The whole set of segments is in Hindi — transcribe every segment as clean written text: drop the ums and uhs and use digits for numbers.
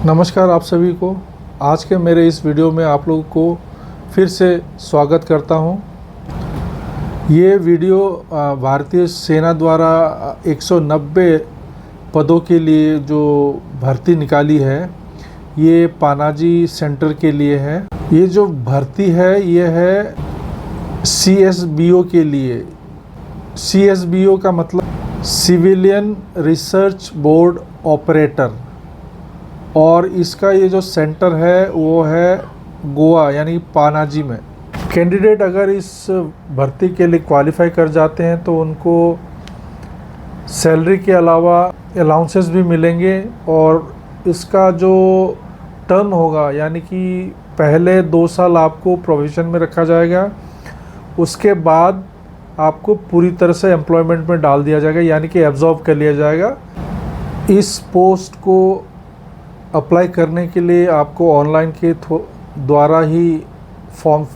नमस्कार आप सभी को। आज के मेरे इस वीडियो में आप लोगों को फिर से स्वागत करता हूं। ये वीडियो भारतीय सेना द्वारा 190 पदों के लिए जो भर्ती निकाली है, ये पानाजी सेंटर के लिए है। ये जो भर्ती है ये है CSBO के लिए। CSBO का मतलब सिविलियन रिसर्च बोर्ड ऑपरेटर, और इसका ये जो सेंटर है वो है गोवा यानी पानाजी में। कैंडिडेट अगर इस भर्ती के लिए क्वालिफाई कर जाते हैं तो उनको सैलरी के अलावा अलाउंसेस भी मिलेंगे, और इसका जो टर्म होगा यानी कि पहले 2 साल आपको प्रोविज़न में रखा जाएगा, उसके बाद आपको पूरी तरह से एम्प्लॉयमेंट में डाल दिया जाएगा, यानी कि एब्जॉर्ब कर लिया जाएगा। इस पोस्ट को अप्लाई करने के लिए आपको ऑनलाइन के द्वारा ही फॉर्म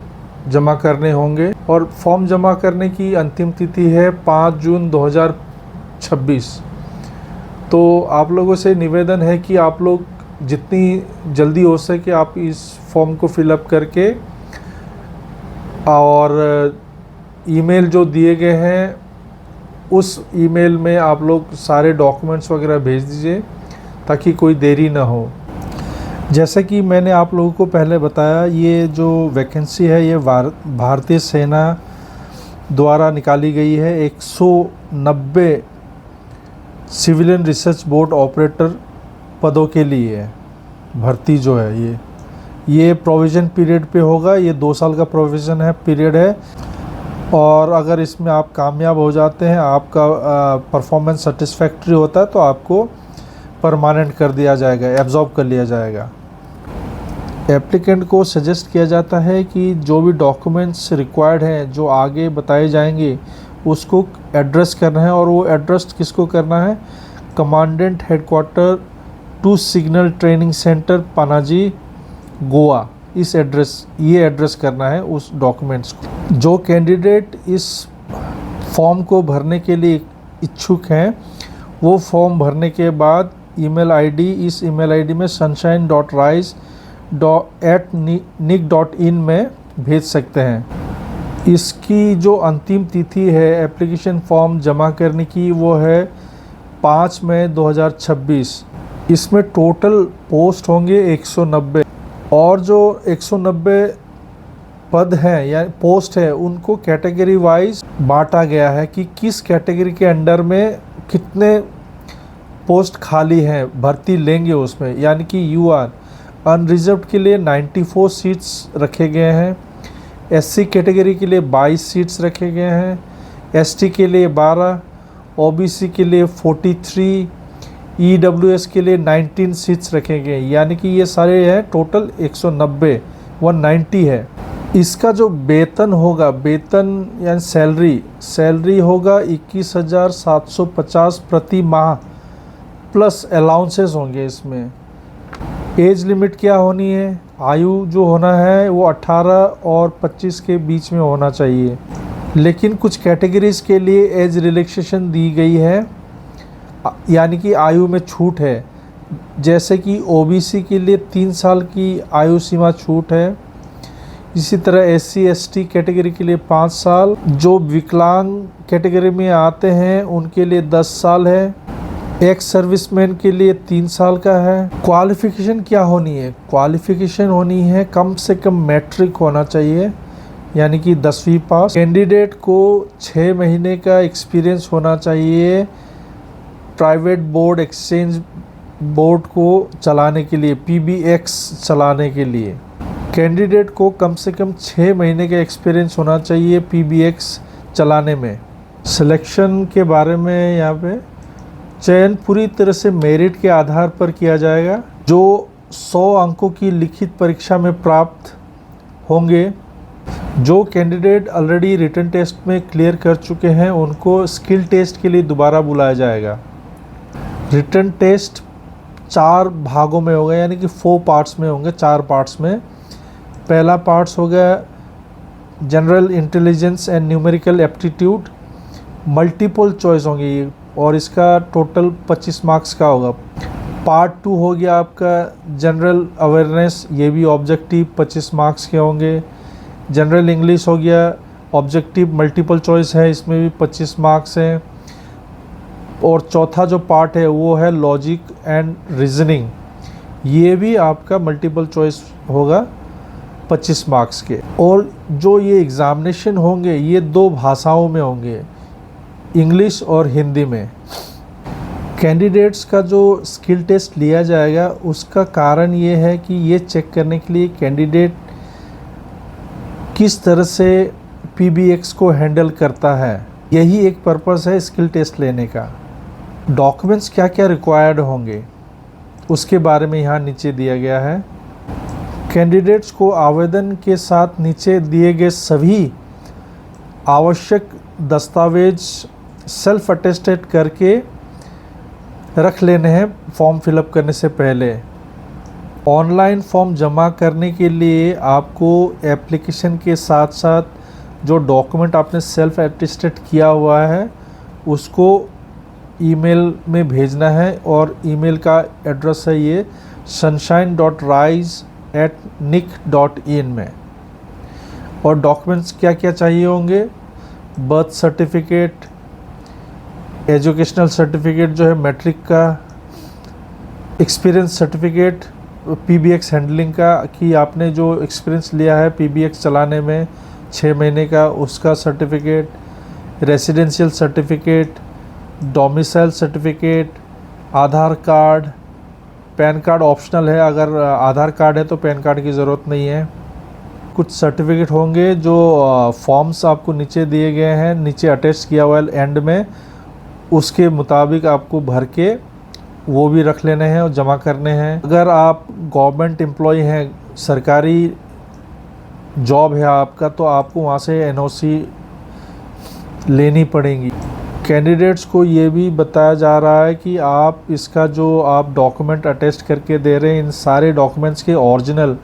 जमा करने होंगे, और फॉर्म जमा करने की अंतिम तिथि है 5 जून 2026। तो आप लोगों से निवेदन है कि आप लोग जितनी जल्दी हो सके आप इस फॉर्म को फिलअप करके और ईमेल जो दिए गए हैं उस ईमेल में आप लोग सारे डॉक्यूमेंट्स वगैरह भेज दीजिए ताकि कोई देरी ना हो। जैसे कि मैंने आप लोगों को पहले बताया, ये जो वैकेंसी है ये भारतीय सेना द्वारा निकाली गई है। 190 सिविलियन रिसर्च बोर्ड ऑपरेटर पदों के लिए है भर्ती जो है। ये प्रोविज़न पीरियड पे होगा। ये 2 साल का प्रोविज़न है पीरियड है, और अगर इसमें आप कामयाब हो जाते हैं, आपका परफॉर्मेंस सेटिस्फैक्ट्री होता है तो आपको परमानेंट कर दिया जाएगा, एब्जॉर्ब कर लिया जाएगा। एप्लीकेंट को सजेस्ट किया जाता है कि जो भी डॉक्यूमेंट्स रिक्वायर्ड हैं जो आगे बताए जाएंगे उसको एड्रेस करना है, और वो एड्रेस किसको करना है? Commandant headquarter 2 signal training centre Panaji Goa. ये एड्रेस करना है उस डॉक्यूमेंट्स को। जो कैंडिडेट इस फॉर्म को भरने के लिए इच्छुक हैं वो फॉर्म भरने के बाद इस ईमेल आईडी में sunshine.rise@nic.in में भेज सकते हैं। इसकी जो अंतिम तिथि है एप्लीकेशन फॉर्म जमा करने की वो है 5 मई 2026। इसमें टोटल पोस्ट होंगे 190, और जो 190 पद हैं या पोस्ट है उनको कैटेगरी वाइज बांटा गया है कि किस कैटेगरी के अंडर में कितने पोस्ट खाली हैं, भर्ती लेंगे उसमें। यानी कि UR अनरिजर्व्ड के लिए 94 सीट्स रखे गए हैं, SC कैटेगरी के लिए 22 सीट्स रखे गए हैं, ST के लिए 12, OBC के लिए 43, EWS के लिए 19 सीट्स रखे गए। यानी कि ये सारे हैं टोटल 190 है। इसका जो वेतन होगा, वेतन यानी सैलरी होगा 21,750 प्रति माह, प्लस अलाउंसेस होंगे इसमें। एज लिमिट क्या होनी है? आयु जो होना है वो 18 और 25 के बीच में होना चाहिए, लेकिन कुछ कैटेगरीज़ के लिए एज रिलैक्सेशन दी गई है, यानी कि आयु में छूट है। जैसे कि OBC के लिए 3 साल की आयु सीमा छूट है। इसी तरह SC ST कैटेगरी के लिए 5 साल, जो विकलांग कैटेगरी में आते हैं उनके लिए 10 साल है, एक्स सर्विसमैन के लिए 3 साल का है। क्वालिफ़िकेशन क्या होनी है? क्वालिफ़िकेशन होनी है कम से कम मैट्रिक होना चाहिए, यानी कि 10वीं पास। कैंडिडेट को 6 महीने का एक्सपीरियंस होना चाहिए प्राइवेट बोर्ड एक्सचेंज बोर्ड को चलाने के लिए, PBX चलाने के लिए। कैंडिडेट को कम से कम 6 महीने का एक्सपीरियंस होना चाहिए PBX चलाने में। सिलेक्शन के बारे में यहाँ पे चयन पूरी तरह से मेरिट के आधार पर किया जाएगा। जो 100 अंकों की लिखित परीक्षा में प्राप्त होंगे, जो कैंडिडेट ऑलरेडी रिटन टेस्ट में क्लियर कर चुके हैं उनको स्किल टेस्ट के लिए दोबारा बुलाया जाएगा। रिटन टेस्ट 4 भागों में होगा, यानी कि 4 पार्ट्स में होंगे, 4 पार्ट्स में। पहला पार्ट्स होगा general intelligence and numerical aptitude, multiple choice होंगे ये, और इसका टोटल 25 मार्क्स का होगा। पार्ट 2 हो गया आपका जनरल अवेयरनेस, ये भी ऑब्जेक्टिव 25 मार्क्स के होंगे। जनरल इंग्लिश हो गया, ऑब्जेक्टिव मल्टीपल चॉइस है, इसमें भी 25 मार्क्स हैं। और चौथा जो पार्ट है वो है लॉजिक एंड रीजनिंग, ये भी आपका मल्टीपल चॉइस होगा 25 मार्क्स के। और जो ये एग्ज़ामिनेशन होंगे ये 2 भाषाओं में होंगे, इंग्लिश और हिंदी में। कैंडिडेट्स का जो स्किल टेस्ट लिया जाएगा उसका कारण ये है कि ये चेक करने के लिए कैंडिडेट किस तरह से पीबीएक्स को हैंडल करता है, यही एक पर्पस है स्किल टेस्ट लेने का। डॉक्यूमेंट्स क्या क्या रिक्वायर्ड होंगे उसके बारे में यहाँ नीचे दिया गया है। कैंडिडेट्स को आवेदन के साथ नीचे दिए गए सभी आवश्यक दस्तावेज सेल्फ अटेस्टेड करके रख लेने हैं फॉर्म फिलअप करने से पहले। ऑनलाइन फॉर्म जमा करने के लिए आपको एप्लीकेशन के साथ साथ जो डॉक्यूमेंट आपने सेल्फ अटेस्टेड किया हुआ है उसको ईमेल में भेजना है, और ईमेल का एड्रेस है ये sunshine.rise@nic.in में। और डॉक्यूमेंट्स क्या क्या चाहिए होंगे, बर्थ सर्टिफिकेट, एजुकेशनल सर्टिफिकेट जो है मैट्रिक का, एक्सपीरियंस सर्टिफिकेट पीबीएक्स हैंडलिंग का कि आपने जो एक्सपीरियंस लिया है पीबीएक्स चलाने में 6 महीने का, उसका certificate, residential certificate, domicile certificate, Aadhaar card, PAN card optional है, अगर आधार कार्ड है तो पैन कार्ड की ज़रूरत नहीं है। कुछ सर्टिफिकेट होंगे जो फॉर्म्स आपको नीचे दिए गए हैं, नीचे अटैच किया हुआ है एंड में, उसके मुताबिक आपको भर के वो भी रख लेने हैं और जमा करने हैं। अगर आप गवर्नमेंट एम्प्लॉय हैं, सरकारी जॉब है आपका, तो आपको वहाँ से एनओसी लेनी पड़ेगी। कैंडिडेट्स को ये भी बताया जा रहा है कि आप इसका जो आप डॉक्यूमेंट अटेस्ट करके दे रहे हैं, इन सारे डॉक्यूमेंट्स के ओरिजिनल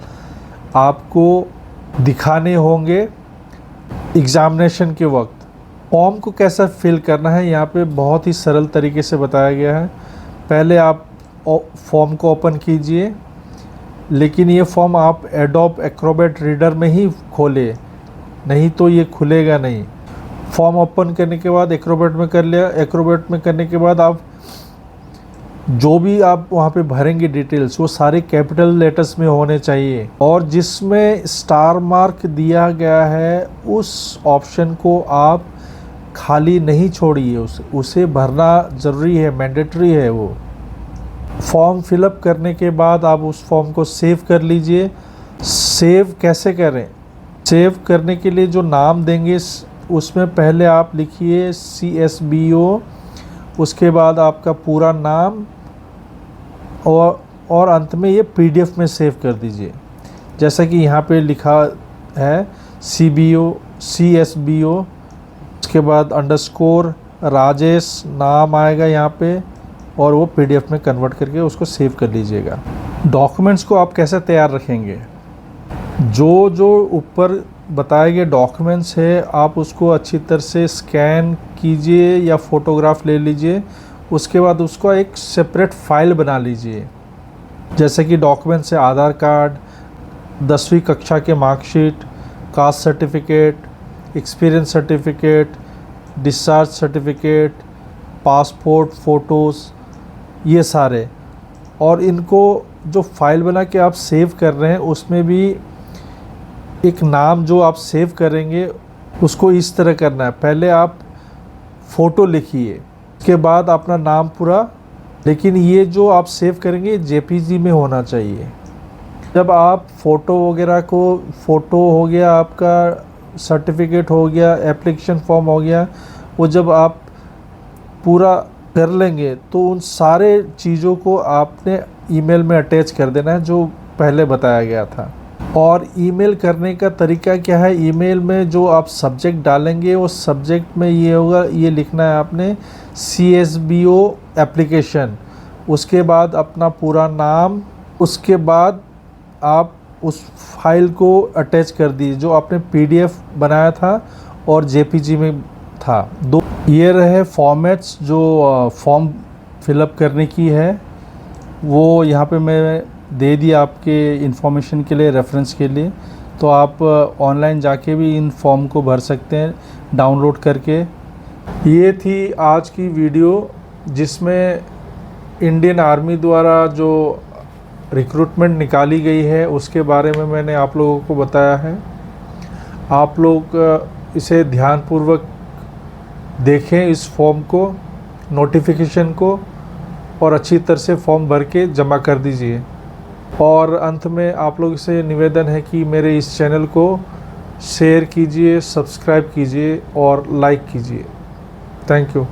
आपको दिखाने होंगे एग्ज़ामिनेशन के वक्त। फॉर्म को कैसा फिल करना है यहाँ पे बहुत ही सरल तरीके से बताया गया है। पहले आप फॉर्म को ओपन कीजिए, लेकिन ये फॉर्म आप एडोब एक्रोबैट रीडर में ही खोलें, नहीं तो ये खुलेगा नहीं। फॉर्म ओपन करने के बाद एक्रोबैट में कर लिया, एक्रोबैट में करने के बाद आप जो भी आप वहाँ पे भरेंगे डिटेल्स वो सारे कैपिटल लेटर्स में होने चाहिए, और जिसमें स्टार मार्क दिया गया है उस ऑप्शन को आप खाली नहीं छोड़िए, उसे भरना ज़रूरी है, मैंडेटरी है वो। फॉर्म फिलअप करने के बाद आप उस फॉर्म को सेव कर लीजिए। सेव कैसे करें, सेव करने के लिए जो नाम देंगे उसमें पहले आप लिखिए CSBO, उसके बाद आपका पूरा नाम, और अंत में ये PDF में सेव कर दीजिए, जैसा कि यहाँ पे लिखा है CSBO, उसके बाद अंडरस्कोर राजेश नाम आएगा यहाँ पे, और वो PDF में कन्वर्ट करके उसको सेव कर लीजिएगा। डॉक्यूमेंट्स को आप कैसे तैयार रखेंगे, जो ऊपर बताए गए डॉक्यूमेंट्स है आप उसको अच्छी तरह से स्कैन कीजिए या फ़ोटोग्राफ ले लीजिए, उसके बाद उसको एक सेपरेट फ़ाइल बना लीजिए। जैसे कि डॉक्यूमेंट्स है आधार कार्ड, 10वीं कक्षा के marksheet, caste certificate, experience certificate, discharge certificate, passport photos, ये सारे। और इनको जो फ़ाइल बना के आप सेव कर रहे हैं उसमें भी एक नाम जो आप सेव करेंगे उसको इस तरह करना है, पहले आप फ़ोटो लिखिए, उसके बाद अपना नाम पूरा, लेकिन ये जो आप सेव करेंगे JPG में होना चाहिए। जब आप फ़ोटो वगैरह को, फ़ोटो हो गया आपका, सर्टिफिकेट हो गया, एप्लीकेशन फॉर्म हो गया, वो जब आप पूरा कर लेंगे तो उन सारे चीज़ों को आपने ईमेल में अटैच कर देना है जो पहले बताया गया था। और ईमेल करने का तरीका क्या है, ईमेल में जो आप सब्जेक्ट डालेंगे वो सब्जेक्ट में ये होगा, ये लिखना है आपने CSBO एप्लीकेशन, उसके बाद अपना पूरा नाम, उसके बाद आप उस फाइल को अटैच कर दीजिए जो आपने PDF बनाया था और JPG में था। दो ये रहे फॉर्मेट्स जो फॉर्म फिलअप करने की है, वो यहाँ पे मैं दे दिया आपके इन्फॉर्मेशन के लिए, रेफरेंस के लिए। तो आप ऑनलाइन जाके भी इन फॉर्म को भर सकते हैं डाउनलोड करके। ये थी आज की वीडियो जिसमें इंडियन आर्मी द्वारा जो रिक्रूटमेंट निकाली गई है उसके बारे में मैंने आप लोगों को बताया है। आप लोग इसे ध्यानपूर्वक देखें, इस फॉर्म को, नोटिफिकेशन को, और अच्छी तरह से फॉर्म भर के जमा कर दीजिए। और अंत में आप लोग से निवेदन है कि मेरे इस चैनल को शेयर कीजिए, सब्सक्राइब कीजिए और लाइक कीजिए। Thank you.